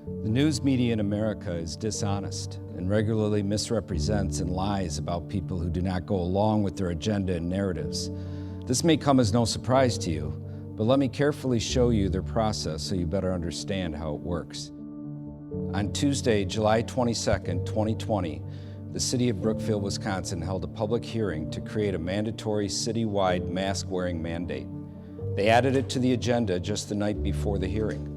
The news media in America is dishonest and regularly misrepresents and lies about people who do not go along with their agenda and narratives. This may come as no surprise to you, but let me carefully show you their process so you better understand how it works. On Tuesday, July 22nd, 2020, the city of Brookfield, Wisconsin held a public hearing to create a mandatory citywide mask-wearing mandate. They added it to the agenda just the night before the hearing.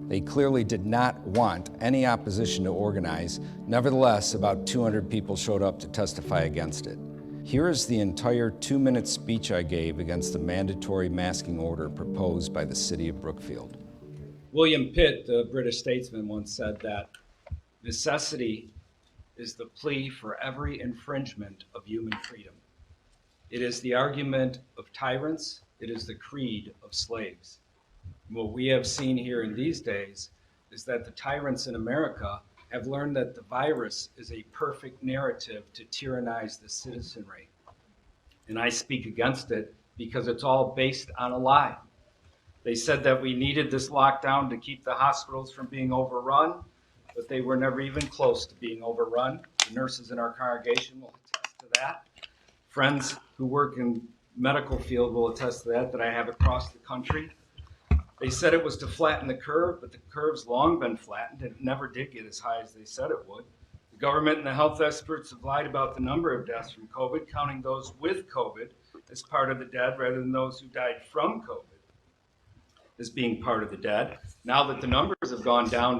They clearly did not want any opposition to organize. Nevertheless, about 200 people showed up to testify against it. Here is the entire 2-minute speech I gave against the mandatory masking order proposed by the city of Brookfield. William Pitt, the British statesman, once said that necessity is the plea for every infringement of human freedom. It is the argument of tyrants. It is the creed of slaves. And what we have seen here in these days is that the tyrants in America have learned that the virus is a perfect narrative to tyrannize the citizenry. And I speak against it because it's all based on a lie. They said that we needed this lockdown to keep the hospitals from being overrun, but they were never even close to being overrun. The nurses in our congregation will attest to that. Friends who work in medical field will attest to that I have across the country. They said it was to flatten the curve, but the curve's long been flattened. It never did get as high as they said it would. The government and the health experts have lied about the number of deaths from COVID, counting those with COVID as part of the dead rather than those who died from COVID as being part of the dead. Now that the numbers have gone down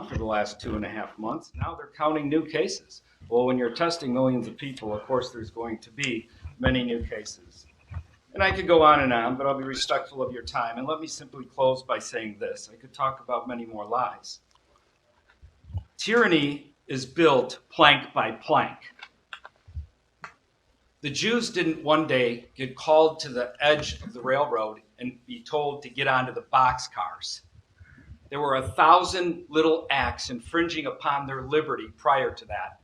for the last 2.5 months, now they're counting new cases. Well, when you're testing millions of people, of course, there's going to be many new cases. And I could go on, but I'll be respectful of your time. And let me simply close by saying this. I could talk about many more lies. Tyranny is built plank by plank. The Jews didn't one day get called to the edge of the railroad and be told to get onto the boxcars. There were 1,000 little acts infringing upon their liberty prior to that.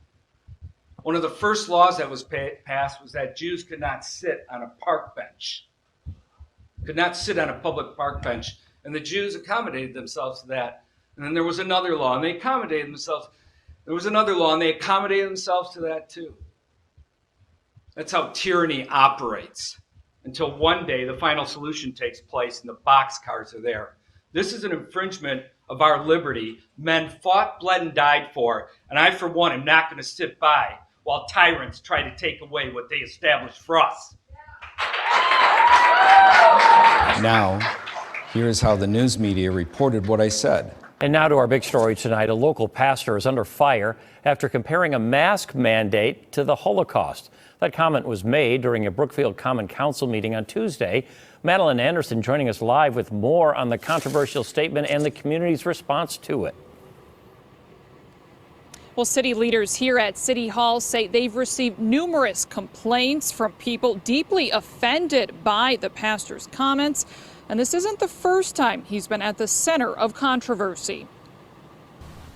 One of the first laws that was passed was that Jews could not sit on a park bench, could not sit on a public park bench. And the Jews accommodated themselves to that. And then there was another law, and they accommodated themselves. There was another law, and they accommodated themselves to that too. That's how tyranny operates. Until one day the final solution takes place and the boxcars are there. This is an infringement of our liberty men fought, bled, and died for. And I, for one, am not going to sit by while tyrants try to take away what they established for us. Now, here's how the news media reported what I said. And now to our big story tonight. A local pastor is under fire after comparing a mask mandate to the Holocaust. That comment was made during a Brookfield Common Council meeting on Tuesday. Madeline Anderson joining us live with more on the controversial statement and the community's response to it. Well, city leaders here at City Hall say they've received numerous complaints from people deeply offended by the pastor's comments. And this isn't the first time he's been at the center of controversy.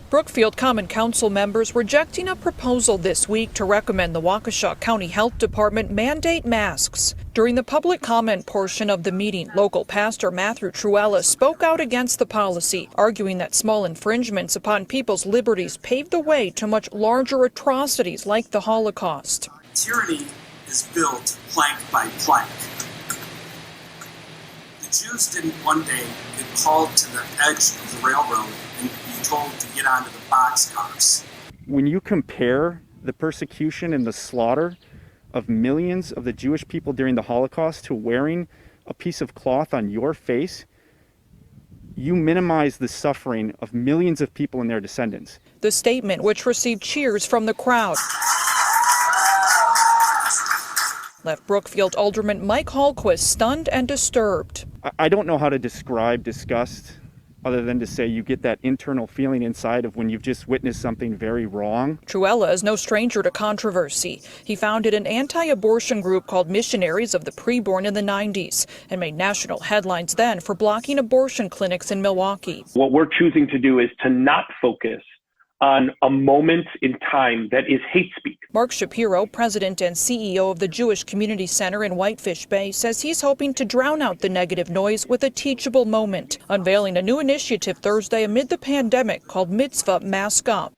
Brookfield Common Council members rejecting a proposal this week to recommend the Waukesha County Health Department mandate masks. During the public comment portion of the meeting, local pastor Matthew Truella spoke out against the policy, arguing that small infringements upon people's liberties paved the way to much larger atrocities like the Holocaust. Tyranny is built plank by plank. The Jews didn't one day get called to the edge of the railroad and be told to get onto the boxcars. When you compare the persecution and the slaughter of millions of the Jewish people during the Holocaust to wearing a piece of cloth on your face, you minimize the suffering of millions of people and their descendants. The statement, which received cheers from the crowd, left Brookfield Alderman Mike Hallquist stunned and disturbed. I don't know how to describe disgust other than to say you get that internal feeling inside of when you've just witnessed something very wrong. Truella is no stranger to controversy. He founded an anti-abortion group called Missionaries of the Preborn in the 90s and made national headlines then for blocking abortion clinics in Milwaukee. What we're choosing to do is to not focus on a moment in time that is hate speech. Mark Shapiro, president and CEO of the Jewish Community Center in Whitefish Bay, says he's hoping to drown out the negative noise with a teachable moment, unveiling a new initiative Thursday amid the pandemic called Mitzvah Mask Up.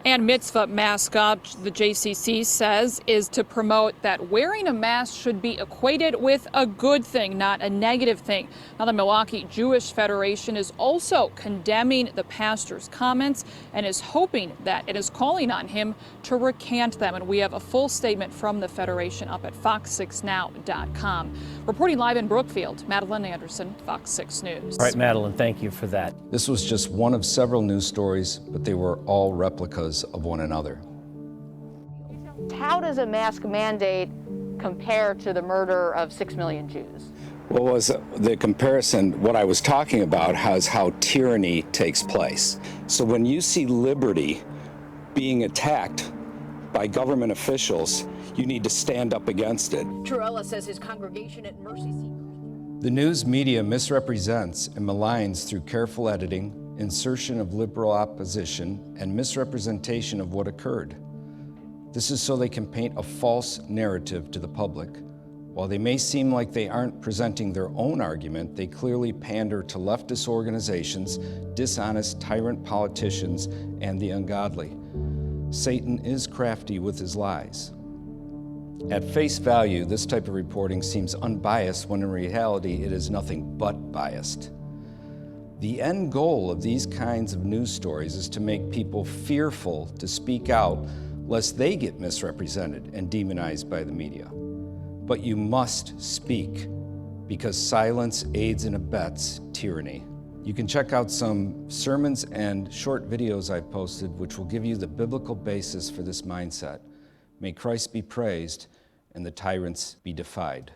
And Mitzvah Mask Up, the JCC says, is to promote that wearing a mask should be equated with a good thing, not a negative thing. Now, the Milwaukee Jewish Federation is also condemning the pastor's comments and is hoping that it is calling on him to recant them. And we have a full statement from the Federation up at fox6now.com. Reporting live in Brookfield, Madeline Anderson, Fox 6 News. All right, Madeline, thank you for that. This was just one of several news stories, but they were all replicas of one another. How does a mask mandate compare to the murder of 6 million Jews? What was the comparison? What I was talking about is how tyranny takes place. So when you see liberty being attacked by government officials, you need to stand up against it. Trudella says his congregation at Mercy Seat. The news media misrepresents and maligns through careful editing, insertion of liberal opposition, and misrepresentation of what occurred. This is so they can paint a false narrative to the public. While they may seem like they aren't presenting their own argument, they clearly pander to leftist organizations, dishonest tyrant politicians, and the ungodly. Satan is crafty with his lies. At face value, this type of reporting seems unbiased when in reality it is nothing but biased. The end goal of these kinds of news stories is to make people fearful to speak out lest they get misrepresented and demonized by the media. But you must speak because silence aids and abets tyranny. You can check out some sermons and short videos I've posted which will give you the biblical basis for this mindset. May Christ be praised and the tyrants be defied.